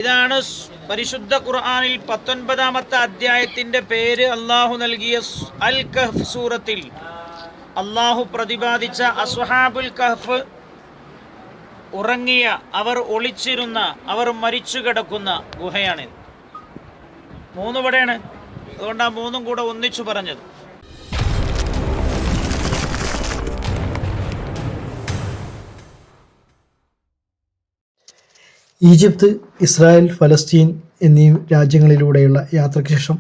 ഇതാണ് പരിശുദ്ധ ഖുർആനിൽ 19ാമത്തെ അധ്യായത്തിന്റെ പേര് അള്ളാഹു നൽകിയ അൽ കഹ്ഫ് സൂറത്തിൽ അള്ളാഹു പ്രതിപാദിച്ച അസ്ഹാബുൽ കഹ്ഫ് ഉറങ്ങിയ, അവർ ഒളിച്ചിരുന്ന, അവർ മരിച്ചു കിടക്കുന്ന ഗുഹയാണ്. 3 ഇവിടെയാണ്, അതുകൊണ്ടാണ് 3 കൂടെ ഒന്നിച്ചു പറഞ്ഞത്. ഈജിപ്ത്, ഇസ്രായേൽ, ഫലസ്തീൻ എന്നീ രാജ്യങ്ങളിലൂടെയുള്ള യാത്രയ്ക്ക് ശേഷം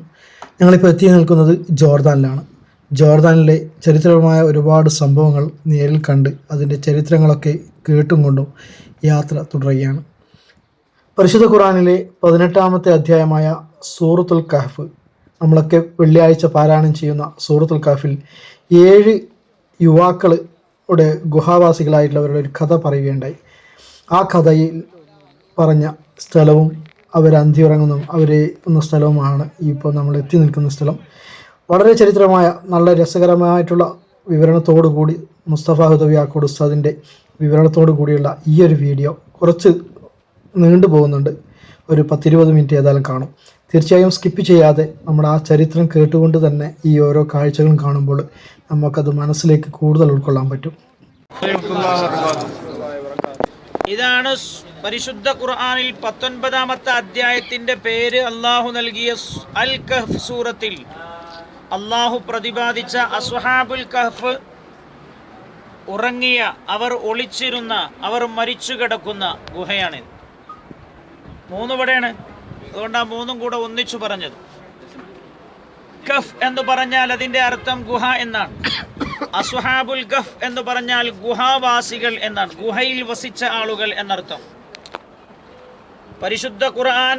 ഞങ്ങളിപ്പോൾ എത്തി നിൽക്കുന്നത് ജോർദാനിലാണ്. ജോർദാനിലെ ചരിത്രപരമായ ഒരുപാട് സംഭവങ്ങൾ നേരിൽ കണ്ട് അതിൻ്റെ ചരിത്രങ്ങളൊക്കെ കേട്ടും കൊണ്ടും യാത്ര തുടരുകയാണ്. പരിശുദ്ധ ഖുർആനിലെ 18ാമത്തെ അധ്യായമായ സൂറത്തുൽ കഹ്ഫ്, നമ്മളൊക്കെ വെള്ളിയാഴ്ച പാരായണം ചെയ്യുന്ന സൂറത്തുൽ കഹ്ഫിൽ 7 യുവാക്കളുടെ ഗുഹാവാസികളായിട്ടുള്ളവരുടെ ഒരു കഥ പറയുകയുണ്ടായി. ആ കഥയിൽ പറഞ്ഞ സ്ഥലവും അവർ അന്തിയുറങ്ങുന്നതും എന്ന സ്ഥലവുമാണ് ഇപ്പോൾ നമ്മൾ എത്തി നിൽക്കുന്ന സ്ഥലം. വളരെ ചരിത്രമായ നല്ല രസകരമായിട്ടുള്ള വിവരണത്തോടു കൂടി മുസ്തഫ ഹുദവിയാക്കോട് ഉസ്താദിൻ്റെ വിവരണത്തോടു കൂടിയുള്ള ഈ ഒരു വീഡിയോ കുറച്ച് നീണ്ടു പോകുന്നുണ്ട്. ഒരു 10-20 മിനിറ്റ് ഏതായാലും കാണും. തീർച്ചയായും സ്കിപ്പ് ചെയ്യാതെ നമ്മുടെ ആ ചരിത്രം കേട്ടുകൊണ്ട് തന്നെ ഈ ഓരോ കാഴ്ചകളും കാണുമ്പോൾ നമുക്കത് മനസ്സിലേക്ക് കൂടുതൽ ഉൾക്കൊള്ളാൻ പറ്റും. ഇതാണ് പരിശുദ്ധ ഖുർആനിൽ 19ാമത്തെ അധ്യായത്തിന്റെ പേര് അള്ളാഹു നൽകിയ അൽ കഹ്ഫ് സൂറത്തിൽ അള്ളാഹു പ്രതിപാദിച്ച അസ്ഹാബുൽ കഹ്ഫ് ഉറങ്ങിയ, അവർ ഒളിച്ചിരുന്ന, അവർ മരിച്ചു കിടക്കുന്ന ഗുഹയാണ്. 3 ഇവിടെയാണ്, അതുകൊണ്ടാണ് 3 കൂടെ ഒന്നിച്ചു പറഞ്ഞത്. കഹ്ഫ് എന്ന് പറഞ്ഞാൽ അതിൻ്റെ അർത്ഥം ഗുഹ എന്നാണ്. അസ്ഹാബുൽ കഹ്ഫ് എന്ന് പറഞ്ഞാൽ ഗുഹാവാസികൾ എന്നാണ്, ഗുഹയിൽ വസിച്ച ആളുകൾ എന്നർത്ഥം. പരിശുദ്ധ ഖുർആൻ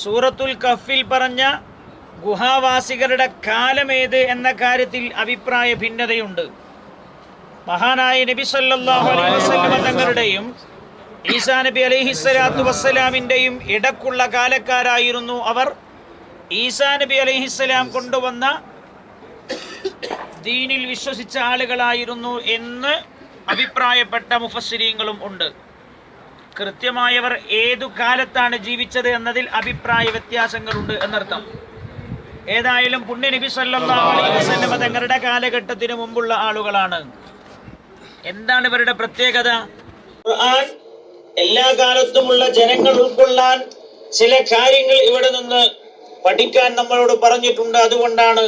സൂറത്തുൽ കഹ്ഫിൽ പറഞ്ഞ ഗുഹാവാസികളുടെ കാലമേത് എന്ന കാര്യത്തിൽ അഭിപ്രായ ഭിന്നതയുണ്ട്. മഹാനായ നബി സല്ലല്ലാഹു അലൈഹി വസല്ലം തങ്ങളുടെയും ഈസാ നബി അലൈഹിസ്സലാത്തു വസ്സലാമിൻ്റെയും ഇടക്കുള്ള കാലക്കാരായിരുന്നു അവർ. ഈസാ നബി അലൈഹിസ്സലാം കൊണ്ടുവന്ന ദീനിൽ വിശ്വസിച്ച ആളുകളായിരുന്നു എന്ന് അഭിപ്രായപ്പെട്ട മുഫസ്സിരീങ്ങളും ഉണ്ട്. കൃത്യമായവർ ഏതു കാലത്താണ് ജീവിച്ചത് എന്നതിൽ അഭിപ്രായ വ്യത്യാസങ്ങളുണ്ട് എന്നർത്ഥം. ഏതായാലും പുണ്യ നബി സല്ലല്ലാഹു അലൈഹി വസല്ലം തങ്ങളുടെ കാലഘട്ടത്തിന് മുമ്പുള്ള ആളുകളാണ്. എന്താണ് ഇവരുടെ പ്രത്യേകത? ഖുർആൻ എല്ലാ കാലത്തുമുള്ള ജനങ്ങൾ ഉൾക്കൊള്ളാൻ ചില കാര്യങ്ങൾ ഇവിടെ നിന്ന് പഠിക്കാൻ നമ്മളോട് പറഞ്ഞിട്ടുണ്ട്. അതുകൊണ്ടാണ്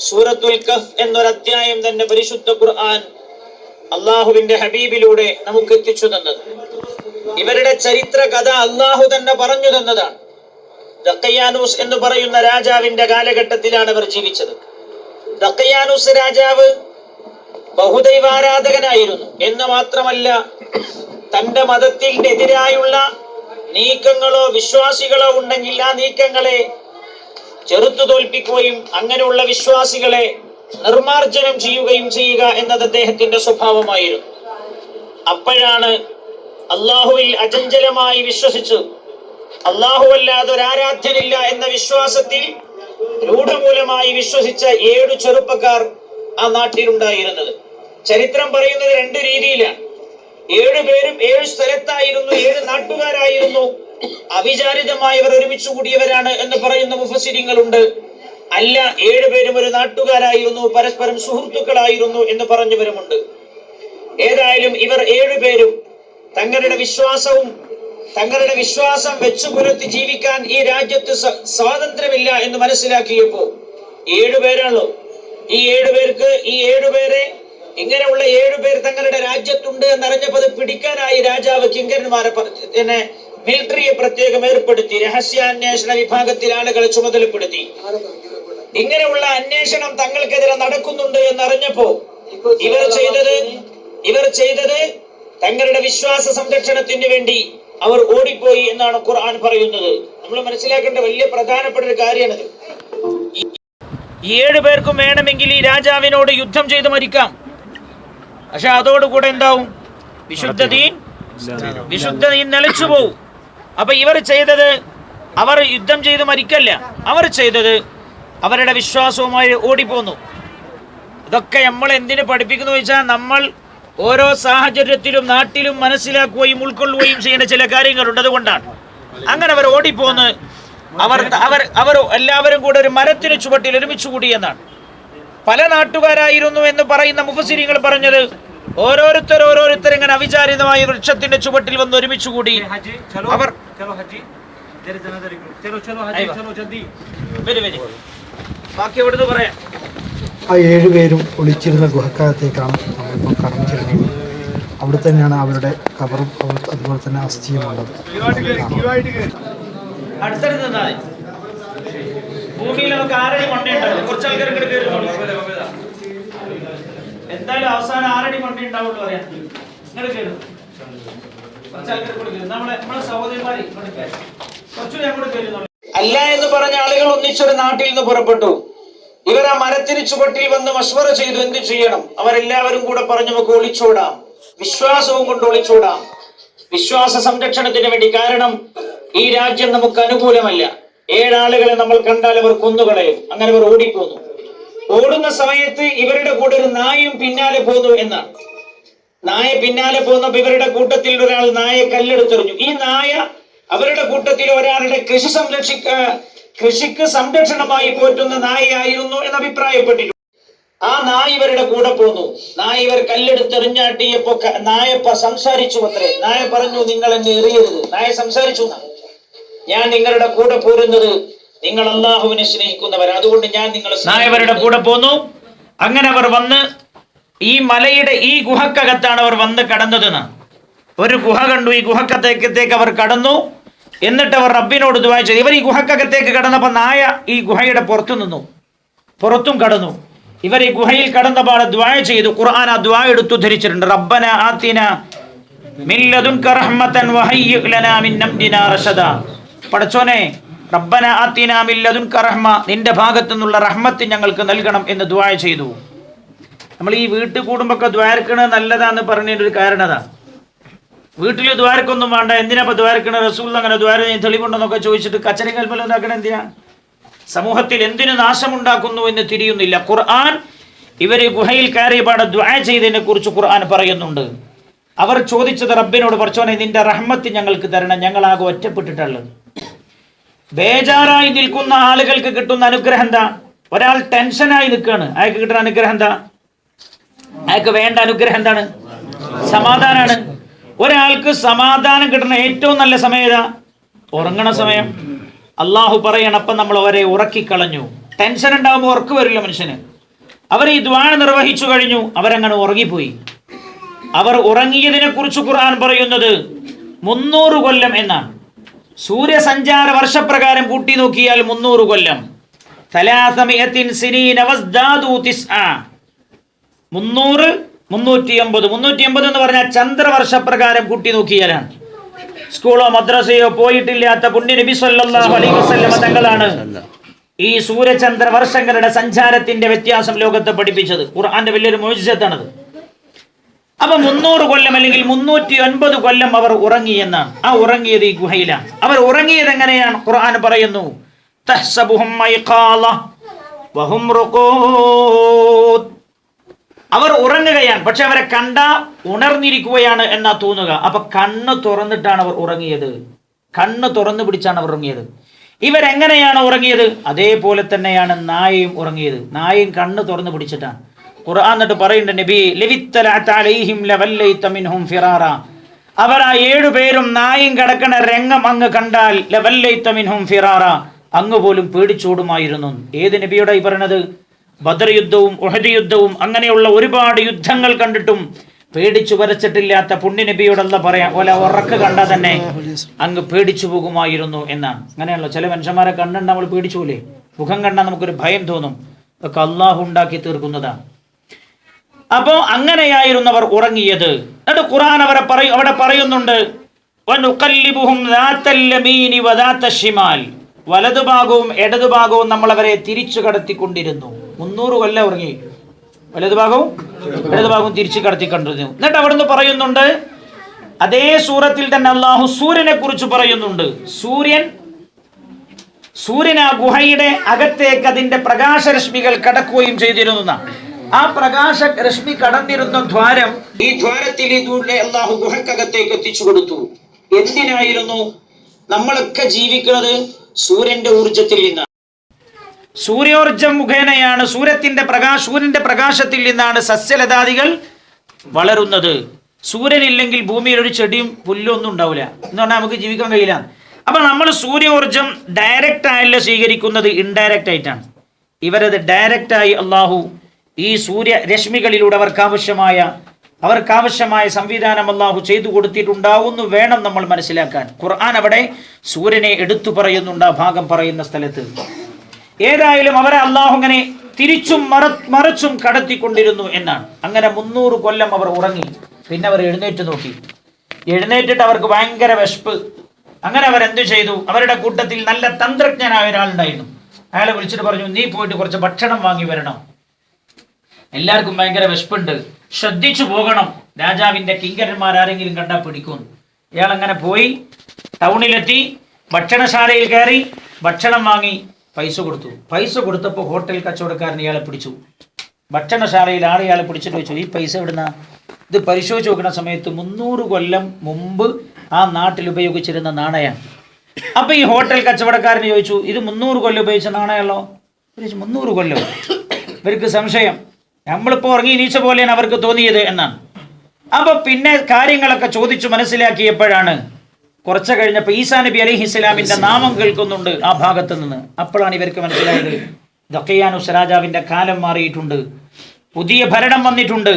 സൂറത്തുൽ കഹ്ഫ് എന്നൊരു അധ്യായം തന്നെ പരിശുദ്ധ ഖുർആൻ അള്ളാഹുവിന്റെ ഹബീബിലൂടെ നമുക്ക് എത്തിച്ചു തന്നത്. ഇവരുടെ ചരിത്ര കഥ അള്ളാഹു തന്നെ പറഞ്ഞു തന്നതാണ്. ദഖ്യാനൂസ് എന്ന് പറയുന്ന രാജാവിന്റെ കാലഘട്ടത്തിലാണ് ഇവർ ജീവിച്ചത്. ദഖ്യാനൂസ് രാജാവ് ബഹുദൈവാരാധകനായിരുന്നു എന്ന് മാത്രമല്ല, തന്റെ മതത്തിനെതിരായുള്ള നീക്കങ്ങളോ വിശ്വാസികളോ ഉണ്ടെങ്കിൽ ആ നീക്കങ്ങളെ ചെറുത്തു തോൽപ്പിക്കുകയും അങ്ങനെയുള്ള വിശ്വാസികളെ നിർമാർജനം ചെയ്യുകയും ചെയ്യുക എന്നത് അദ്ദേഹത്തിന്റെ സ്വഭാവമായിരുന്നു. അപ്പോഴാണ് അള്ളാഹുവിൽ അചഞ്ചലമായി വിശ്വസിച്ചു അല്ലാഹുവല്ലാതെ ഒരാരാധ്യനില്ല എന്ന വിശ്വാസത്തിൽ രൂഢമൂലമായി വിശ്വസിച്ച 7 ചെറുപ്പക്കാർ ആ നാട്ടിലുണ്ടായിരുന്നത്. ചരിത്രം പറയുന്നത് 2 രീതിയിലാണ്. 7 പേരും 7 സ്ഥലത്തായിരുന്നു, 7 നാട്ടുകാരായിരുന്നു. അവിചാരിതമായി അവർ ഒരുമിച്ച് കൂടിയവരാണ് എന്ന് പറയുന്ന മുഫസ്സിരീങ്ങളുണ്ട്. അല്ല, 7 പേരും ഒരു നാട്ടുകാരായിരുന്നു, പരസ്പരം സുഹൃത്തുക്കളായിരുന്നു എന്ന് പറഞ്ഞവരുമുണ്ട്. ഏതായാലും ഇവർ 7 പേരും തങ്ങളുടെ വിശ്വാസം വെച്ചു പുലർത്തി ജീവിക്കാൻ ഈ രാജ്യത്ത് സ്വാതന്ത്ര്യമില്ല എന്ന് മനസ്സിലാക്കിയപ്പോൾ 7 പേരാണല്ലോ. ഈ 7 പേരെ ഇങ്ങനെയുള്ള 7 പേർ തങ്ങളുടെ രാജ്യത്തുണ്ട് എന്നറിഞ്ഞപ്പോൾ അത് പിടിക്കാനായി രാജാവ് കിങ്കരന്മാരെ മിലിറ്ററിയെ പ്രത്യേകം ഏർപ്പെടുത്തി. രഹസ്യാന്വേഷണ വിഭാഗത്തിൽ ആളുകളെ ചുമതലപ്പെടുത്തി. ഇങ്ങനെയുള്ള അന്വേഷണം തങ്ങൾക്കെതിരെ നടക്കുന്നുണ്ട് എന്നറിഞ്ഞപ്പോ ഇവർ ചെയ്തത് തങ്ങളുടെ വിശ്വാസ സംരക്ഷണത്തിന് വേണ്ടി അവർ ഓടിപ്പോയി എന്നാണ് ഖുർആൻ പറയുന്നത്. നമ്മൾ മനസ്സിലാക്കേണ്ട വലിയ പ്രധാനപ്പെട്ട ഒരു കാര്യമാണത്. ഈ 7 പേർക്കും വേണമെങ്കിൽ ഈ രാജാവിനോട് യുദ്ധം ചെയ്ത് മരിക്കാം. പക്ഷെ അതോടുകൂടെ എന്താവും? വിശുദ്ധ ദീൻ നിലച്ചു പോവും. അപ്പൊ ഇവർ ചെയ്തത്, അവർ യുദ്ധം ചെയ്ത് മരിക്കല്ല, അവർ ചെയ്തത് അവരുടെ വിശ്വാസവുമായി ഓടിപ്പോന്നു. ഇതൊക്കെ നമ്മൾ എന്തിനു പഠിപ്പിക്കുന്നു വെച്ചാൽ, നമ്മൾ ഓരോ സാഹചര്യത്തിലും നാട്ടിലും മനസ്സിലാക്കുകയും ഉൾക്കൊള്ളുകയും ചെയ്യുന്ന ചില കാര്യങ്ങളുണ്ട്. അതുകൊണ്ടാണ് അങ്ങനെ അവർ ഓടിപ്പോന്ന് അവർ എല്ലാവരും കൂടെ ഒരു മരത്തിന് ചുവട്ടിൽ ഒരുമിച്ച് കൂടി എന്നാണ്. പല നാട്ടുകാരായിരുന്നു എന്ന് പറയുന്ന മുഫസ്സിരീങ്ങൾ പറഞ്ഞത് ഓരോരുത്തർ ഇങ്ങനെ അവിചാരിതമായ വൃക്ഷത്തിന്റെ ചുവട്ടിൽ വന്ന് ഒരുമിച്ച് കൂടി. അവർ ബാക്കി എവിടുന്ന് പറയാം. ആ 7 പേരും ഒളിച്ചിരുന്ന ഗുഹക്കാലത്തേക്കാണ് നമ്മളിപ്പോൾ കടന്നു ചെല്ലുന്നത്. അവിടെ തന്നെയാണ് അവരുടെ കബറും അതുപോലെ തന്നെ അസ്ഥിയുമുള്ളത്. അടുത്തടുത്ത് ഭൂമിയിൽ നമുക്ക് 6 അടി മണ്ണയുണ്ടാവും. കുറച്ച് ആൾക്കാർ ഇങ്ങോട്ട് കയറുന്നുള്ളൂ. എന്തായാലും അവസാനം 6 അടി മണ്ണ ഉണ്ടാവുള്ളൂ. പറയാം ഇങ്ങോട്ട് കയറും. കുറച്ച് ആൾക്കാർ കൂടെ കയറും. നമ്മളെ സഹോദരിമാരെ കുറച്ചുകൂടി അങ്ങോട്ട് കയറുന്നുള്ളൂ. അല്ല എന്ന് പറഞ്ഞ ആളുകൾ ഒന്നിച്ചൊരു നാട്ടിൽ നിന്ന് പുറപ്പെട്ടു. ഇവർ ആ മരത്തിന് ചുവട്ടിൽ വന്ന് മശ്വറ ചെയ്തു എന്ത് ചെയ്യണം. അവരെല്ലാവരും കൂടെ പറഞ്ഞു നമുക്ക് ഒളിച്ചോടാം, വിശ്വാസവും കൊണ്ട് ഒളിച്ചോടാം, വിശ്വാസ സംരക്ഷണത്തിന് വേണ്ടി. കാരണം ഈ രാജ്യം നമുക്ക് അനുകൂലമല്ല. 7 ആളുകളെ നമ്മൾ കണ്ടാൽ അവർ കൊന്നുകളയും. അങ്ങനെ അവർ ഓടിപ്പോന്നു. ഓടുന്ന സമയത്ത് ഇവരുടെ കൂടെ ഒരു നായും പിന്നാലെ പോന്നു എന്നാണ്. നായ പിന്നാലെ പോന്നപ്പോ ഇവരുടെ കൂട്ടത്തിൽ ഒരാൾ നായെ കല്ലെടുത്തെറിഞ്ഞു. ഈ നായ അവരുടെ കൂട്ടത്തിൽ ഒരാളുടെ കൃഷിക്ക് സംരക്ഷണമായി പോറ്റുന്ന നായയായിരുന്നു എന്ന് അഭിപ്രായപ്പെട്ടിരുന്നു. ആ നായ ഇവരുടെ കൂടെ പോന്നു. നായ ഇവർ കല്ലെടുത്തെറിഞ്ഞാട്ടിയപ്പോ നായ സംസാരിച്ചു അത്രേ. നായ പറഞ്ഞു നിങ്ങൾ എന്നെ എറിയരുത്. നായ സംസാരിച്ചു. ഞാൻ നിങ്ങളുടെ കൂടെ പോരുന്നത് നിങ്ങൾ അല്ലാഹുവിനെ സ്നേഹിക്കുന്നവർ, അതുകൊണ്ട് ഞാൻ നായവരുടെ കൂടെ പോന്നു. അങ്ങനെ അവർ വന്ന് ഈ മലയുടെ ഈ ഗുഹക്കകത്താണ് അവർ വന്ന് കടന്നതെന്ന്. ഒരു ഗുഹ കണ്ടു. ഈ ഗുഹക്കകത്തേക്ക് അവർ കടന്നു. എന്നിട്ട് അവർ റബ്ബിനോട് ദുആ ചെയ്തു. ഇവർ ഈ ഗുഹക്കകത്തേക്ക് കടന്നപ്പോൾ നായ ഈ ഗുഹയുടെ പുറത്തും കടന്നു. ഇവർ ഈ ഗുഹയിൽ കടന്നപ്പോൾ ദുആ ചെയ്തു. ഖുർആൻ ആ ദുആ എടുത്തു ധരിച്ചിട്ടുണ്ട്. റബ്ബന ആതിന മിൻ ലദുൻക റഹ്മതൻ വഹയ്യി ലനാ മിൻ അംരിനാ റശദാ. പടച്ചോനെ, റബ്ബന ആതിന മിൻ ലദുൻക റഹ്മ, നിന്റെ ഭാഗത്തു നിന്നുള്ള റഹ്മത്ത് ഞങ്ങൾക്ക് നൽകണം എന്ന് ദുആ ചെയ്തു. നമ്മൾ ഈ വീട്ടിൽ കൂടുമ്പോൾ ദ്വാരക്കണത് നല്ലതാന്ന് പറഞ്ഞതിൻ്റെ ഒരു കാരണതാ. വീട്ടിൽ ദ്വാരക്കൊന്നും വേണ്ട, എന്തിനാ ഇപ്പൊ ദ്വാരക്കണ? റസൂൽ അങ്ങനെ ദ്വാര തെളിവുണ്ടെന്നൊക്കെ ചോദിച്ചിട്ട് കച്ചറ കൽപ്പന ഉണ്ടാക്കണ എന്തിനാ? സമൂഹത്തിൽ എന്തിനു നാശമുണ്ടാക്കുന്നു എന്ന് തിരിയുന്നില്ല. ഖുർആൻ ഇവര് ഗുഹയിൽ കയറിയപാടെ ദുആ ചെയ്തതിനെ കുറിച്ച് ഖുർആൻ പറയുന്നുണ്ട്. അവർ ചോദിച്ചത് റബ്ബിനോട്, പടച്ചോനെ നിന്റെ റഹ്മത്ത് ഞങ്ങൾക്ക് തരണം, ഞങ്ങളാകെ ഒറ്റപ്പെട്ടിട്ടുള്ളത്. ബേജാറായി നിൽക്കുന്ന ആളുകൾക്ക് കിട്ടുന്ന അനുഗ്രഹം എന്താ? ഒരാൾ ടെൻഷനായി നിൽക്കുകയാണ്, അയാൾക്ക് കിട്ടുന്ന അനുഗ്രഹം എന്താ? അയാൾക്ക് വേണ്ട അനുഗ്രഹം എന്താണ്? സമാധാനാണ്. ഒരാൾക്ക് സമാധാനം കിട്ടുന്ന ഏറ്റവും നല്ല സമയം ഏതാ? ഉറങ്ങണ സമയം. അള്ളാഹു പറയണം, അപ്പം നമ്മൾ അവരെ ഉറക്കിക്കളഞ്ഞു. ടെൻഷൻ ഉണ്ടാകുമ്പോൾ ഉറക്ക് വരില്ല മനുഷ്യന്. അവർ ഈ ദുആ നിർവഹിച്ചു കഴിഞ്ഞു, അവരങ്ങനെ ഉറങ്ങിപ്പോയി. അവർ ഉറങ്ങിയതിനെ കുറിച്ച് ഖുർആൻ പറയുന്നത് 300 കൊല്ലം എന്നാണ്. സൂര്യസഞ്ചാര വർഷപ്രകാരം കൂട്ടി നോക്കിയാൽ 300 കൊല്ലം. 300 380 എന്ന് പറഞ്ഞാൽ ചന്ദ്രവർഷപ്രകാരം കൂട്ടി നോക്കിയാലാണ്. സ്കൂളോ മദ്രസയോ പോയിട്ടില്ലാത്ത പുണ്യ നബി സല്ലല്ലാഹു അലൈഹി വസല്ലം തങ്ങളാണ് ഈ സൂര്യചന്ദ്ര വർഷങ്ങളുടെ സഞ്ചാരത്തിന്റെ വ്യത്യാസം ലോകത്തെ പഠിപ്പിച്ചത്. ഖുർആന്റെ വലിയൊരു മുഅ്ജിസത്താണത്. അപ്പൊ 300 കൊല്ലം അല്ലെങ്കിൽ 309 കൊല്ലം അവർ ഉറങ്ങിയെന്നാണ്. ആ ഉറങ്ങിയത് ഈ ഗുഹയിലാണ്. അവർ ഉറങ്ങിയത് എങ്ങനെയാണ്? ഖുർആൻ പറയുന്നു, തഹ്സബുഹും മൈഖാല വഹും റുഖൂദ്. അവർ ഉറങ്ങുകയാണ്, പക്ഷെ അവരെ കണ്ട ഉണർന്നിരിക്കുകയാണ് എന്നാ തോന്നുക. അപ്പൊ കണ്ണ് തുറന്നിട്ടാണ് അവർ ഉറങ്ങിയത്. കണ്ണ് തുറന്നു പിടിച്ചാണ് അവർ ഉറങ്ങിയത്. ഇവരെങ്ങനെയാണ് ഉറങ്ങിയത്? അതേപോലെ തന്നെയാണ് നായയും ഉറങ്ങിയത്. നായയും കണ്ണ് തുറന്നു പിടിച്ചിട്ടാണ്. ഖുർആൻ എന്നിട്ട് പറയുന്നുണ്ട്, നബി ലവിത്തലഅത അലൈഹിം ലവല്ലൈത മിൻഹും ഫിറാറ. അവർ ആ 7 പേരും നായും കിടക്കണ രംഗം അങ്ങ് കണ്ടാൽ ലവല്ലൈത മിൻഹും ഫിറാറ, അങ്ങ് പോലും പേടിച്ചോടുമായിരുന്നു. ഏത് നബിയോടാ ഈ പറയണത്? ബദർ യുദ്ധവും ഉഹദ് യുദ്ധവും അങ്ങനെയുള്ള ഒരുപാട് യുദ്ധങ്ങൾ കണ്ടിട്ടും പേടിച്ചു വരച്ചിട്ടില്ലാത്ത പുണ്യ നബിയോടല്ല പറയാം, ഓല ഉറക്ക് കണ്ടാൽ തന്നെ അങ്ങ് പേടിച്ചു പോകുമായിരുന്നു എന്നാണ്. അങ്ങനെയാണല്ലോ ചില മനുഷ്യന്മാരെ കണ്ടുണ്ട് നമ്മൾ പേടിച്ചു പോലെ. മുഖം കണ്ടാൽ നമുക്കൊരു ഭയം തോന്നും. അതൊക്കെ അള്ളാഹു ഉണ്ടാക്കി തീർക്കുന്നതാണ്. അപ്പോ അങ്ങനെയായിരുന്നവർ ഉറങ്ങിയത്. എന്നിട്ട് ഖുർആൻ അവിടെ പറയുന്നുണ്ട്, വലതുഭാഗവും ഇടതുഭാഗവും നമ്മൾ അവരെ തിരിച്ചു കടത്തിക്കൊണ്ടിരുന്നു. 300 കൊല്ലം ഉറങ്ങി, വലതുഭാഗവും ഇടതുഭാഗവും തിരിച്ചു കടത്തിക്കൊണ്ടിരുന്നു. എന്നിട്ട് അവിടുന്ന് പറയുന്നുണ്ട്, അതേ സൂറത്തിൽ തന്നെ അള്ളാഹു സൂര്യനെ കുറിച്ച് പറയുന്നുണ്ട്. സൂര്യൻ ആ ഗുഹയുടെ അകത്തേക്ക് അതിന്റെ പ്രകാശരശ്മികൾ കടക്കുകയും ചെയ്തിരുന്നു. ആ പ്രകാശ രശ്മി കടന്നിരുന്ന ദ്വാരം, ഈ ദ്വാരത്തിൽ അള്ളാഹു ഗുഹക്കകത്തേക്ക് എത്തിച്ചു കൊടുത്തു. എന്തിനായിരുന്നു? നമ്മളൊക്കെ ജീവിക്കുന്നത് സൂര്യന്റെ ഊർജത്തിൽ നിന്നാണ്. സൂര്യോർജം മുഖേനയാണ് സൂര്യന്റെ പ്രകാശത്തിൽ നിന്നാണ് സസ്യലതാദികൾ വളരുന്നത്. സൂര്യനില്ലെങ്കിൽ ഭൂമിയിൽ ഒരു ചെടിയും പുല്ലും ഒന്നും ഉണ്ടാവില്ല എന്ന് പറഞ്ഞാൽ നമുക്ക് ജീവിക്കാൻ കഴിയില്ല. അപ്പൊ നമ്മൾ സൂര്യോർജം ഡയറക്റ്റ് ആയല്ല സ്വീകരിക്കുന്നത്, ഇൻഡയറക്റ്റ് ആയിട്ടാണ്. ഇവരത് ഡയറക്റ്റായി അള്ളാഹു ഈ സൂര്യരശ്മികളിലൂടെ അവർക്കാവശ്യമായ സംവിധാനം അള്ളാഹു ചെയ്തു കൊടുത്തിട്ടുണ്ടാവുന്നു വേണം നമ്മൾ മനസ്സിലാക്കാൻ. ഖുർആൻ അവിടെ സൂര്യനെ എടുത്തു പറയുന്നുണ്ട് ആ ഭാഗം പറയുന്ന സ്ഥലത്ത്. ഏതായാലും അവരെ അള്ളാഹു അങ്ങനെ തിരിച്ചും മറിച്ചും കടത്തിക്കൊണ്ടിരുന്നു എന്നാണ്. അങ്ങനെ 300 കൊല്ലം അവർ ഉറങ്ങി. പിന്നെ അവർ എഴുന്നേറ്റ് നോക്കി. എഴുന്നേറ്റിട്ട് അവർക്ക് ഭയങ്കര വിശപ്പ്. അങ്ങനെ അവരെന്തു ചെയ്തു? അവരുടെ കൂട്ടത്തിൽ നല്ല തന്ത്രജ്ഞനായ ഒരാളുണ്ടായിരുന്നു. അയാളെ വിളിച്ചിട്ട് പറഞ്ഞു, നീ പോയിട്ട് കുറച്ച് ഭക്ഷണം വാങ്ങി വരണം, എല്ലാവർക്കും ഭയങ്കര വിശപ്പുണ്ട്, ശ്രദ്ധിച്ചു പോകണം, രാജാവിന്റെ കിങ്കരന്മാരാരെങ്കിലും കണ്ടാൽ പിടിക്കും. ഇയാൾ അങ്ങനെ പോയി ടൗണിലെത്തി, ഭക്ഷണശാലയിൽ കയറി ഭക്ഷണം വാങ്ങി പൈസ കൊടുത്തു. പൈസ കൊടുത്തപ്പോൾ ഹോട്ടൽ കച്ചവടക്കാരൻ ഇയാളെ പിടിച്ചു. ഭക്ഷണശാലയിൽ ഇയാളെ പിടിച്ചിട്ട് ചോദിച്ചു, ഈ പൈസ എവിടുന്ന? ഇത് പരിശോധിച്ച് നോക്കുന്ന സമയത്ത് 300 കൊല്ലം മുമ്പ് ആ നാട്ടിൽ ഉപയോഗിച്ചിരുന്ന നാണയമാണ്. അപ്പൊ ഈ ഹോട്ടൽ കച്ചവടക്കാരന് ചോദിച്ചു, ഇത് 300 കൊല്ലം ഉപയോഗിച്ച നാണയമല്ലോ. 300 കൊല്ലം. ഇവർക്ക് സംശയം, നമ്മളിപ്പോൾ ഉറങ്ങി നീച്ച പോലെയാണ് അവർക്ക് തോന്നിയത് എന്നാണ്. അപ്പൊ പിന്നെ കാര്യങ്ങളൊക്കെ ചോദിച്ചു മനസ്സിലാക്കിയപ്പോഴാണ് കുറച്ച് കഴിഞ്ഞപ്പോൾ ഈസാ നബി അലൈഹിസ്സലാമിന്റെ നാമം കേൾക്കുന്നുണ്ട് ആ ഭാഗത്ത് നിന്ന്. അപ്പോഴാണ് ഇവർക്ക് മനസ്സിലായത്, ദഖിയാനുസ് രാജാവിന്റെ കാലം മാറിയിട്ടുണ്ട്, പുതിയ ഭരണം വന്നിട്ടുണ്ട്,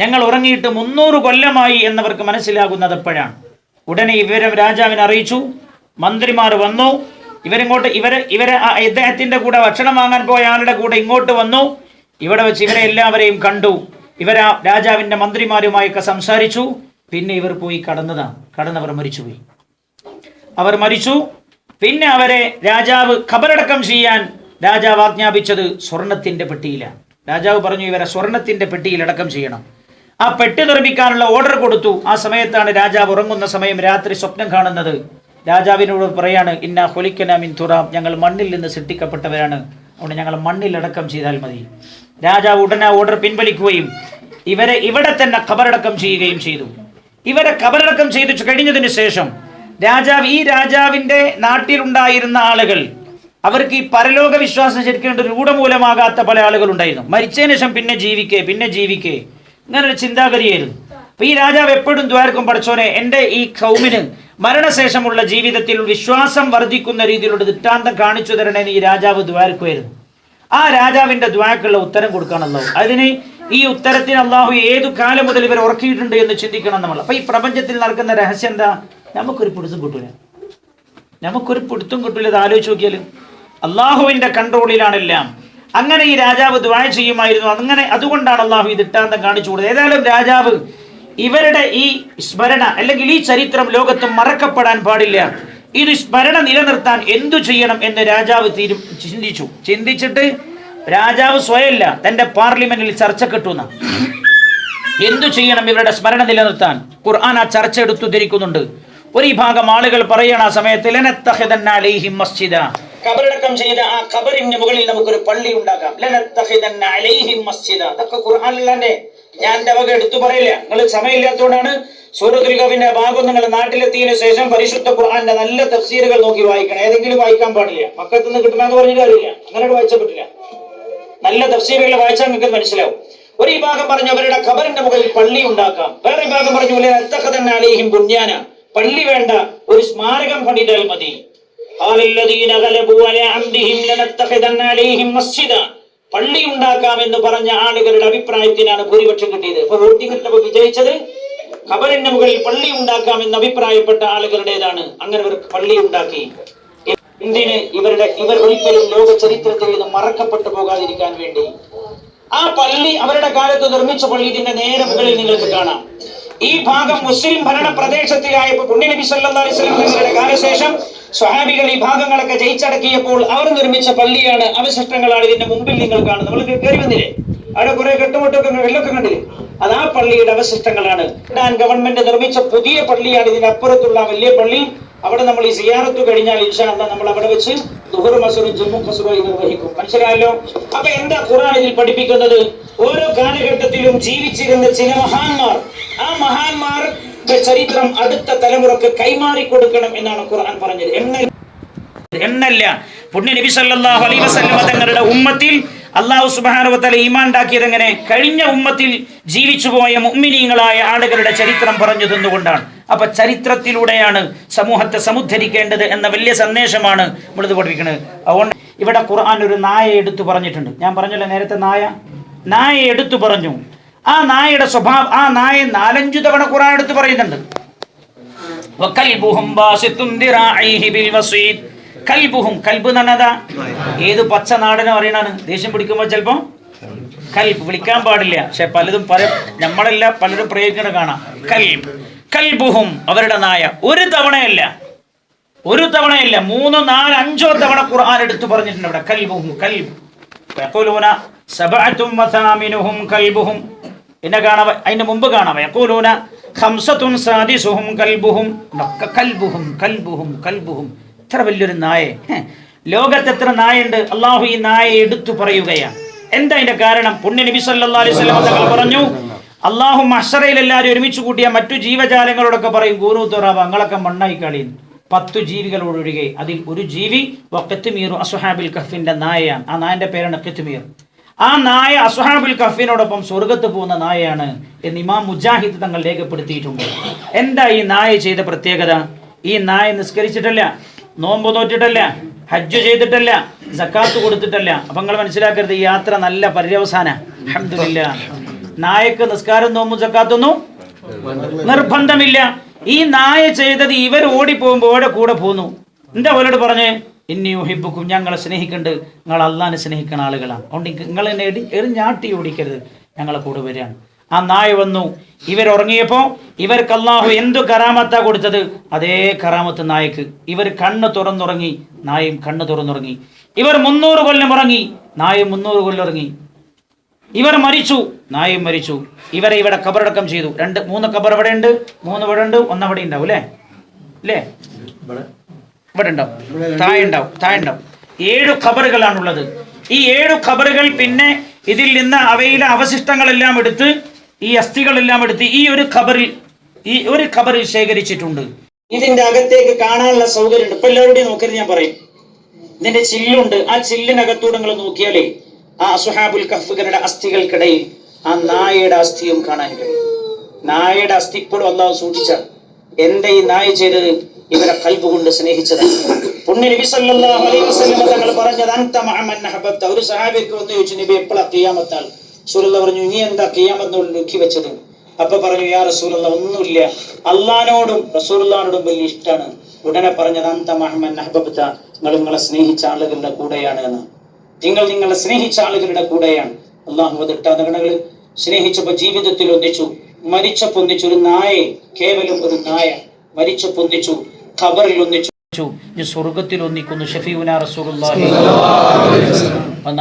ഞങ്ങൾ ഉറങ്ങിയിട്ട് 300 കൊല്ലമായി എന്നവർക്ക് മനസ്സിലാകുന്നത് എപ്പോഴാണ്. ഉടനെ ഇവരെ രാജാവിനെ അറിയിച്ചു. മന്ത്രിമാർ വന്നു. ഇവരെ ഇദ്ദേഹത്തിന്റെ കൂടെ ഭക്ഷണം വാങ്ങാൻ പോയ ആളുടെ കൂടെ ഇങ്ങോട്ട് വന്നു. ഇവിടെ വെച്ച് ഇവരെ എല്ലാവരെയും കണ്ടു. ഇവരാ രാജാവിന്റെ മന്ത്രിമാരുമായൊക്കെ സംസാരിച്ചു. പിന്നെ ഇവർ പോയി കടന്നവർ മരിച്ചുപോയി. അവർ മരിച്ചു. പിന്നെ അവരെ രാജാവ് ഖബറടക്കം ചെയ്യാൻ രാജാവ് ആജ്ഞാപിച്ചത് സ്വർണത്തിന്റെ പെട്ടിയിലാണ്. രാജാവ് പറഞ്ഞു, ഇവരെ സ്വർണത്തിന്റെ പെട്ടിയിൽ അടക്കം ചെയ്യണം. ആ പെട്ടി നിർമ്മിക്കാനുള്ള ഓർഡർ കൊടുത്തു. ആ സമയത്താണ് രാജാവ് ഉറങ്ങുന്ന സമയം രാത്രി സ്വപ്നം കാണുന്നത്. രാജാവിനോട് പറയാണ്, ഇന്നാ ഖുലിഖനാ മിൻ തുറാബ്, ഞങ്ങൾ മണ്ണിൽ നിന്ന് സൃഷ്ടിക്കപ്പെട്ടവരാണ്, അതുകൊണ്ട് ഞങ്ങൾ മണ്ണിൽ അടക്കം ചെയ്താൽ മതി. രാജാവ് ഉടനെ ഓർഡർ പിൻവലിക്കുകയും ഇവരെ ഇവിടെ തന്നെ ഖബറടക്കം ചെയ്യുകയും ചെയ്തു. ഇവരെ ഖബറടക്കം ചെയ്തു കഴിഞ്ഞതിന് ശേഷം ഈ രാജാവിന്റെ നാട്ടിലുണ്ടായിരുന്ന ആളുകൾ, അവർക്ക് ഈ പരലോക വിശ്വാസം ശരിക്കും രൂഢമൂലമാകാത്ത പല ആളുകളുണ്ടായിരുന്നു. മരിച്ചതിന് ശേഷം പിന്നെ ജീവിക്കേ ഇങ്ങനെ ഒരു ചിന്താഗതിയായിരുന്നു. അപ്പൊ ഈ രാജാവ് എപ്പോഴും ദ്വാരക്കും, പഠിച്ചോനെ എൻ്റെ ഈ ഖൗമിന് മരണശേഷമുള്ള ജീവിതത്തിൽ വിശ്വാസം വർദ്ധിക്കുന്ന രീതിയിലുള്ള ദൃഷ്ടാന്തം കാണിച്ചു തരണേന്ന് ഈ രാജാവ് ദ്വാരക്കുമായിരുന്നു. ആ രാജാവിന്റെ ദ്വാരക്കുള്ള ഉത്തരം കൊടുക്കുകയാണല്ലോ. അതിന് ഈ ഉത്തരത്തിന് അള്ളാഹു ഏതു കാലം മുതൽ ഇവർ ഉറക്കിയിട്ടുണ്ട് എന്ന് ചിന്തിക്കണം നമ്മൾ. അപ്പൊ ഈ പ്രപഞ്ചത്തിൽ നടക്കുന്ന രഹസ്യം എന്താ? നമുക്കൊരു പിടുത്തം കിട്ടൂല. ഇത് ആലോചിച്ച് നോക്കിയാൽ അള്ളാഹുവിന്റെ കൺട്രോളിലാണെല്ലാം. അങ്ങനെ ഈ രാജാവ് ദുആ ചെയ്യുമായിരുന്നു. അതുകൊണ്ടാണ് അള്ളാഹു ഈ ദൃഷ്ടാന്തം കാണിച്ചു കൊടുത്തത്. ഏതായാലും രാജാവ് ഇവരുടെ ഈ സ്മരണ അല്ലെങ്കിൽ ഈ ചരിത്രം ലോകത്ത് മറക്കപ്പെടാൻ പാടില്ല. ഇത് സ്മരണ നിലനിർത്താൻ എന്തു ചെയ്യണം എന്ന് രാജാവ് ചിന്തിച്ചിട്ട് രാജാവ് സ്വയമല്ല, തന്റെ പാർലമെന്റിൽ ചർച്ച കിട്ടുന്ന എന്തു ചെയ്യണം ഇവരുടെ സ്മരണ നിലനിർത്താൻ. ഖുർആൻ ആ ചർച്ച എടുത്തുദ്ധരിക്കുന്നുണ്ട്. ഒരു ഭാഗം ആളുകൾ പറയണ ആ സമയത്ത് ഖബറടക്കം ചെയ്ത ആ ഖബറിന്റെ മുകളിൽ നമുക്കൊരു പള്ളി ഉണ്ടാക്കാം. അതൊക്കെ ഖുർആനിലെ ഞാൻ എന്റെ വക എടുത്തു പറയില്ല, നിങ്ങൾ സമയമില്ലാത്തതുകൊണ്ടാണ്. സൂറത്തുൽ കഹ്ഫിന്റെ ഭാഗം നിങ്ങൾ നാട്ടിലെത്തിയതിനു ശേഷം പരിശുദ്ധ ഖുർആന്റെ നല്ല തഫ്സീറുകൾ നോക്കി വായിക്കണം. ഏതെങ്കിലും വായിക്കാൻ പാടില്ല, മക്കത്ത് നിന്ന് കിട്ടണമെന്ന് പറഞ്ഞിട്ട് കാര്യമില്ല, അങ്ങനെ വായിച്ചാൽ പറ്റില്ല. നല്ല തഫ്സീറുകൾ വായിച്ചാൽ നിങ്ങൾക്ക് മനസ്സിലാവും. ഒരു ഭാഗം പറഞ്ഞു അവരുടെ ഖബറിന്റെ മുകളിൽ പള്ളി ഉണ്ടാക്കാം. വേറെ ഭാഗം പറഞ്ഞു അലൈഹിം ബുന്യാന, പള്ളി വേണ്ട, ഒരു സ്മാരകം പണിതാൽ മതി. പള്ളി ഉണ്ടാക്കാമെന്ന് പറഞ്ഞ ആളുകളുടെ അഭിപ്രായത്തിനാണ് ഭൂരിപക്ഷം കിട്ടിയത്. ഇപ്പൊ വോട്ടിംഗ് വിജയിച്ചത് ഖബറിന്റെ മുകളിൽ പള്ളി ഉണ്ടാക്കാമെന്ന് അഭിപ്രായപ്പെട്ട ആളുകളുടേതാണ്. അങ്ങനെ ഇവർ പള്ളി ഉണ്ടാക്കി. എന്തിന്? ഇവർ ഒരിക്കലും ലോക ചരിത്രത്തിൽ നിന്ന് മറക്കപ്പെട്ടു പോകാതിരിക്കാൻ വേണ്ടി. ആ പള്ളി അവരുടെ കാലത്ത് നിർമ്മിച്ച പള്ളി ഇതിന്റെ നേരെ മുകളിൽ നിങ്ങൾക്ക് കാണാം. ഈ ഭാഗം മുസ്ലിം ഭരണ പ്രദേശത്തിലായപ്പോൾ പുണ്യനബി സല്ലല്ലാഹു അലൈഹി വസല്ലം തങ്ങളുടെ കാലശേഷം സ്വഹാബികൾ ഈ ഭാഗങ്ങളൊക്കെ ജയിച്ചടക്കിയപ്പോൾ അവർ നിർമ്മിച്ച പള്ളിയാണ്, അവശിഷ്ടങ്ങളാണ് ഇതിന്റെ മുമ്പിൽ നിങ്ങൾ കാണുന്നത്. നമ്മൾ കയറി വന്നില്ലേ, അവിടെ കുറെ കെട്ടുമുട്ടൊക്കെ വെള്ളമൊക്കെ കണ്ടില്ലേ, അത് ആ പള്ളിയുടെ അവശിഷ്ടങ്ങളാണ്. ഗവൺമെന്റ് നിർമ്മിച്ച പുതിയ പള്ളിയാണ് ഇതിനപ്പുറത്തുള്ള വലിയ പള്ളി. അവിടെ നമ്മൾ ഈ സിയാറത്ത് കഴിഞ്ഞാൽ ഇൻഷാ അല്ലാഹ് നമ്മൾ അവിടെ വെച്ച് ദുഹറും അസ്റും ജുമുഅ ഖസ്റും നിർവഹിക്കും. മനസ്സിലായല്ലോ? അപ്പൊ എന്താ ഖുർആൻ ഇതിൽ പഠിപ്പിക്കുന്നത്? ഓരോ കാലഘട്ടത്തിലും ജീവിച്ചിരുന്ന ചില മഹാന്മാർ, ആ മഹാന്മാർ ചരിത്രം അടുത്ത തലമുറക്ക് കൈമാറി കൊടുക്കണം എന്നാണ് ഖുർആൻ പറഞ്ഞത്. എണ്ണല്ല. പുണ്യ നബി സല്ലല്ലാഹു അലൈഹി വസല്ലം തങ്ങളുടെ ഉമ്മത്തിൽ അല്ലാഹു സുബ്ഹാനഹു വ തആല ഈമാൻ ഉണ്ടാക്കിയത് എങ്ങനെ? കഴിഞ്ഞ ഉമ്മത്തിൽ ജീവിച്ചുപോയ മുഅ്മിനീങ്ങളായ ആളുകളുടെ ചരിത്രം പറഞ്ഞു തന്നുകൊണ്ടാണ്. അപ്പൊ ചരിത്രത്തിലൂടെയാണ് സമൂഹത്തെ സമുദ്ധരിക്കേണ്ടത് എന്ന വലിയ സന്ദേശമാണ് നമ്മളിത് പഠിപ്പിക്കുന്നത്. അതുകൊണ്ട് ഇവിടെ ഖുർആൻ ഒരു നായയെ എടുത്തു പറഞ്ഞിട്ടുണ്ട്. ഞാൻ പറഞ്ഞല്ലോ നേരത്തെ, നായയെ എടുത്തു പറഞ്ഞു. ആ നായയുടെ സ്വഭാവം, ആ നായ 4-5 തവണ ഖുർആൻ എടുത്തു പറയുന്നുണ്ട്. വകൽബുഹും ബാസിത്തുൻ ദിറാഇഹി ബിൽ വസീദ്. കൽബുഹും, കൽബ് എന്ന് പറഞ്ഞാ ഏത് പച്ച നാടനും അറിയണാണ്. ദേഷ്യം പിടിക്കുമ്പോൾ ചിലപ്പോൾ കൽബ് വിളിക്കാൻ പാടില്ല, പക്ഷെ പലതും നമ്മളല്ല പലരും പ്രയോഗിക്കണ കാണാം. കൽബുഹും, അവരുടെ നായ. ഒരു തവണയല്ല 3, 4, 5 തവണ ഖുർആൻ എടുത്തു പറഞ്ഞിട്ടുണ്ട് അവിടെ. കൽബുഹും, കൽബ്. യഖൂലൂന സബഅത്തും വസാമിനുഹും കൽബുഹും. പിന്നെ കാണാം, അതിന്റെ മുമ്പ് കാണാം യഖൂലൂന ഖംസത്തുൻ സാദിസുഹും കൽബുഹും. കൽബുഹും, കൽബുഹും, കൽബുഹും. എത്ര വലിയൊരു നായ! ലോകത്ത് എത്ര നായുണ്ട്? അള്ളാഹു ഈ നായയെ എടുത്തു പറയുകയാണ്. എന്താ അതിന്റെ കാരണം? പുണ്യ നബി സല്ലല്ലാഹു അലൈഹി വസല്ലം തങ്ങൾ പറഞ്ഞു, അള്ളാഹു മഹ്ശറയിൽ എല്ലാവരും ഒരുമിച്ച് കൂട്ടിയ മറ്റു ജീവജാലങ്ങളോടൊക്കെ പറയും, ഗൂനു തുറാബ, അങ്ങളൊക്കെ മണ്ണായി കളിയുന്നു. 10 ജീവികളോടൊഴികെ അതിൽ ഒരു ജീവി വഖത്മീറു അസ്ഹാബിൽ കഹ്ഫിന്റെ നായയാണ്. ആ നായന്റെ പേരാണ് ഖത്മീർ. ആ നായ അസ്ഹാബുൽ കഹ്ഫിനോടൊപ്പം സ്വർഗത്ത് പോകുന്ന നായയാണ് എന്ന് ഇമാം മുജാഹിദ് തങ്ങൾ രേഖപ്പെടുത്തിയിട്ടുണ്ട്. എന്താ ഈ നായ ചെയ്ത പ്രത്യേകത? ഈ നായ നിസ്കരിച്ചിട്ടല്ല, നോമ്പ് നോറ്റിട്ടല്ല, ഹജ്ജ് ചെയ്തിട്ടല്ല, സക്കാത്ത് കൊടുത്തിട്ടല്ല. അപ്പൊ നിങ്ങൾ മനസ്സിലാക്കരുത്, ഈ യാത്ര നല്ല പര്യവസാന. അൽഹംദുലില്ലാഹ്. നായക്ക് നിസ്കാരം, നോമ്പും സക്കാത്തൊന്നും നിർബന്ധമില്ല. ഈ നായ ചെയ്തത് ഇവർ ഓടിപ്പോകുമ്പോൾ കൂടെ പോന്നു. എന്താ അവരോട് പറഞ്ഞ്, ഇന്നി ഉഹിബ്ബുക്കും, ഞങ്ങളെ സ്നേഹിക്കുന്നുണ്ട്, നിങ്ങൾ അള്ളാഹിനെ സ്നേഹിക്കുന്ന ആളുകളാണ്, അതുകൊണ്ട് നിങ്ങൾ എന്നെ എറിഞ്ഞാട്ടി ഓടിക്കരുത്, ഞങ്ങളെ കൂടെ വരികയാണ്. ആ നായ വന്നു. ഇവരുറങ്ങിയപ്പോ ഇവർക്ക് അള്ളാഹു എന്തു കറാമത്താ കൊടുത്തത്, അതേ കറാമത്ത് നായക്ക്. ഇവർ കണ്ണ് തുറന്നുറങ്ങി, നായയും കണ്ണ് തുറന്നുറങ്ങി. ഇവർ 300 കൊല്ലം ഉറങ്ങി, നായയും 300 കൊല്ലം ഉറങ്ങി. ഇവർ മരിച്ചു, നായയും മരിച്ചു. ഇവരെ ഇവിടെ ഖബറടക്കം ചെയ്തു. 3 ഖബർ ഇവിടെ ഉണ്ട്, 3 ഇവിടെ ഉണ്ട്, 1 അവിടെ ഉണ്ടാവും. അല്ലേ? ഇവിടെ ഉണ്ടാവും, താഴെ ഉണ്ടാവും. 7 ഖബറുകളാണുള്ളത്. ഈ 7 ഖബറുകൾ പിന്നെ ഇതിൽ നിന്ന് അവയിലെ അവശിഷ്ടങ്ങളെല്ലാം എടുത്ത്, ഈ അസ്ഥികളെല്ലാം എടുത്ത് ഈ ഒരു ഖബറിൽ ശേഖരിച്ചിട്ടുണ്ട്. ഇതിന്റെ അകത്തേക്ക് കാണാനുള്ള സൗകര്യമുണ്ട്. ഇപ്പൊ എല്ലാവരുടെയും നോക്കരുത്, ഞാൻ പറയും. ഇതിന്റെ ചില്ലുണ്ട്. ആ ചില്ലിനകത്തൂടെ നിങ്ങൾ നോക്കിയാലേ ആ അസ്ഹാബുൽ കഹ്ഫുകളുടെ അസ്ഥികൾക്കിടയിൽ ആ നായയുടെ അസ്ഥിയും കാണാൻ കഴിയും. നായയുടെ അസ്ഥി ഇപ്പോഴും അള്ളാഹു സൂക്ഷിച്ചാൽ. എന്താ ഈ നായ ചെയ്തത്? ഇവരെ കൽബ് കൊണ്ട് സ്നേഹിച്ചതാണ്. പുണ്യ നബി സല്ലല്ലാഹു അലൈഹി വസല്ലം തങ്ങൾ പറഞ്ഞത്, അൻത മഅമൻ അഹബബ്ത. ഒരു സഹാബിക്ക് വന്ന് ചോദിച്ചു, നബി എപ്പോഴാ ഖിയാമത്താൽ? റസൂലുള്ളാഹി പറഞ്ഞു, നീ എന്താ ഖിയാമത്തിനോട് ദുഃഖി വെച്ചത്? അപ്പൊ പറഞ്ഞു, യാ റസൂലുള്ളാഹി, ഒന്നുമില്ല, അള്ളാഹിനോടും റസൂലുള്ളാഹിനോടും വലിയ ഇഷ്ടമാണ്. ഉടനെ പറഞ്ഞത്, അൻത മഅമൻ അഹബബ്ത, നിങ്ങളെ സ്നേഹിച്ച ആളുകളുടെ കൂടെയാണ് എന്ന്. നിങ്ങളെ സ്നേഹിച്ച ആളുകളുടെ കൂടെയാണ്. അള്ളാഹു അതിട്ടാതകൾ സ്നേഹിച്ചപ്പോ ജീവിതത്തിൽ ഒന്നിച്ചു, മരിച്ചപ്പോ ഒന്നിച്ചു. ഒരു നായെ, കേവലം ഒരു നായ മരിച്ചപ്പോ ഒന്നിച്ചു, ഖബറിൽ ഒന്നിച്ചു, സ്വർഗത്തിൽ ഒന്നിക്കുന്നു. ഷഫീഉനാ റസൂലുള്ളാഹി.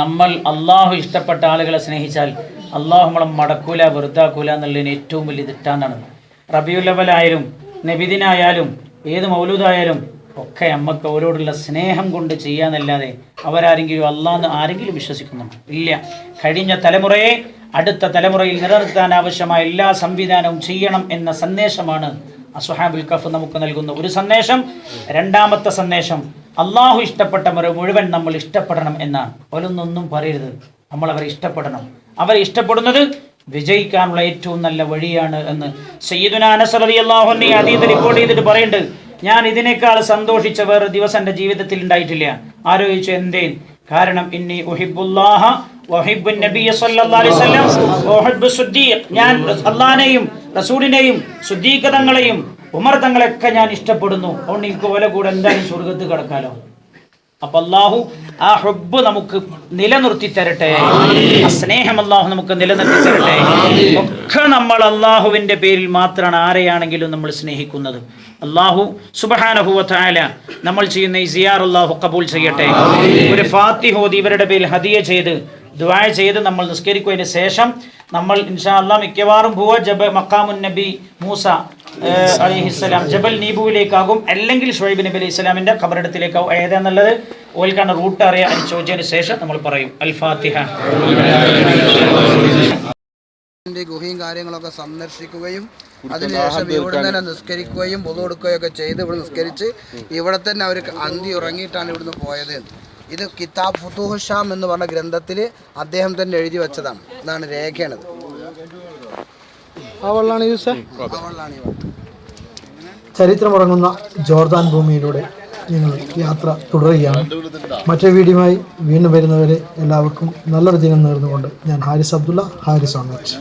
നമ്മൾ അള്ളാഹു ഇഷ്ടപ്പെട്ട ആളുകളെ സ്നേഹിച്ചാൽ അള്ളാഹു നമ്മളെ മടക്കൂല, വെറുതാക്കൂല എന്നുള്ളതിന് ഏറ്റവും വലിയ ദിട്ടാന്നാണ്. റബിയുൽ അവ്വലായാലും നബിദിനായാലും ഏത് മൗലൂദായാലും ഒക്കെ നമുക്ക് അവരോടുള്ള സ്നേഹം കൊണ്ട് ചെയ്യാന്നല്ലാതെ അവരാരെങ്കിലും അള്ളാഹ് ആരെങ്കിലും വിശ്വസിക്കുന്നുണ്ട്? ഇല്ല. കഴിഞ്ഞ തലമുറയെ അടുത്ത തലമുറയിൽ നിലനിർത്താൻ ആവശ്യമായ എല്ലാ സംവിധാനവും ചെയ്യണം എന്ന സന്ദേശമാണ് അസ്ഹാബുൽ കഹ്ഫ് നമുക്ക് നൽകുന്ന ഒരു സന്ദേശം. രണ്ടാമത്തെ സന്ദേശം, അള്ളാഹു ഇഷ്ടപ്പെട്ടവരെ മുഴുവൻ നമ്മൾ ഇഷ്ടപ്പെടണം എന്നാണ്. അവരൊന്നും പറയരുത്, നമ്മൾ അവരെ ഇഷ്ടപ്പെടണം. അവരെ ഇഷ്ടപ്പെടുന്നത് വിജയിക്കാനുള്ള ഏറ്റവും നല്ല വഴിയാണ് എന്ന് സയ്യിദുനാ അനസ് റളിയല്ലാഹു അൻഹു ഹദീസ് റിപ്പോർട്ട് ചെയ്തിട്ട് പറയുന്നുണ്ട്, ഞാൻ ഇതിനേക്കാൾ സന്തോഷിച്ച വേറെ ദിവസം എൻ്റെ ജീവിതത്തിൽ ഉണ്ടായിട്ടില്ല. ആലോചിച്ചു, എന്തേ? കാരണം ഇന്നി ഉഹിബ്ബുല്ലാഹ വഹിബ്ബുൻ നബിയ സല്ലല്ലാഹു അലൈഹി വസല്ലം വഹിബ്ബു സുദ്ദീഖ്. ഞാൻ അല്ലാഹുവിനെയും റസൂലിനെയും സുദ്ദീഖ് തങ്ങളെയും ഉമർ തങ്ങളെയൊക്കെ ഞാൻ ഇഷ്ടപ്പെടുന്നു. അതുകൊണ്ട് എനിക്ക് ഓല കൂടെ എന്തായാലും സ്വർഗത്ത് കിടക്കാലോ. അപ്പൊ അള്ളാഹു ആ ഹുബ്ബ് നമുക്ക് നിലനിർത്തി തരട്ടെ, ആ സ്നേഹം അള്ളാഹു നമുക്ക് നിലനിർത്തി തരട്ടെ. ഒക്കെ നമ്മൾ അള്ളാഹുവിന്റെ പേരിൽ മാത്രമാണ് ആരെയാണെങ്കിലും നമ്മൾ സ്നേഹിക്കുന്നത്. അള്ളാഹു സുബ്ഹാനഹു വ തആല നമ്മൾ ചെയ്യുന്ന ഈ സിയാർ അള്ളാഹു ഖബൂൽ ചെയ്യട്ടെ. ഒരു ഫാത്തിഹ ഓതി ഇവരുടെ പേരിൽ ഹദിയ ചെയ്ത് ദുആ ചെയ്ത് നമ്മൾ നിസ്കരിക്കുന്നതിന് ശേഷം നമ്മൾ ഇൻഷാ അല്ലാഹ് മിക്കവാറും പോവുക മഖാമുൻ നബി മൂസ അലൈഹിസ്സലാം ജബൽ നീബുവിലേക്കാകും, അല്ലെങ്കിൽ ഷുഐബ് നബി അലൈഹി സ്വലാമിന്റെ ഖബറിടത്തിലേക്കാവും. ഏതാന്നുള്ളത് ഓൽക്കാണ് റൂട്ട് അറിയാൻ ചോദിച്ചതിന് ശേഷം നമ്മൾ പറയും. അൽ ഫാത്തിഹ. ഗുഹയും കാര്യങ്ങളൊക്കെ സന്ദർശിക്കുകയും അതിനുശേഷം ഇവിടെ തന്നെ നിസ്കരിക്കുകയും പൊതു കൊടുക്കുകയും ഒക്കെ ചെയ്ത് ഇവിടെ നിസ്കരിച്ച് ഇവിടെ തന്നെ അവർ അന്തി ഉറങ്ങിയിട്ടാണ് ഇവിടുന്ന് പോയത്. ഇത് കിതാബ് ഫുതൂഹ് ഷാം എന്ന് പറഞ്ഞ ഗ്രന്ഥത്തിൽ അദ്ദേഹം തന്നെ എഴുതി വെച്ചതാണ്. ഇതാണ് രേഖയാണത്. ആ വെള്ളമാണ് ഈ ചരിത്രമുറങ്ങുന്ന ജോർദാൻ ഭൂമിയിലൂടെ ഞങ്ങൾ യാത്ര തുടരുകയാണ്. മറ്റൊരു വീഡിയോയുമായി വീണ്ടും വരുന്നവരെ എല്ലാവർക്കും നല്ലൊരു ദിനം നേർന്നുകൊണ്ട് ഞാൻ ഹാരിസ് അബ്ദുള്ള, ഹാരിസ് ഓൺ നെറ്റ്.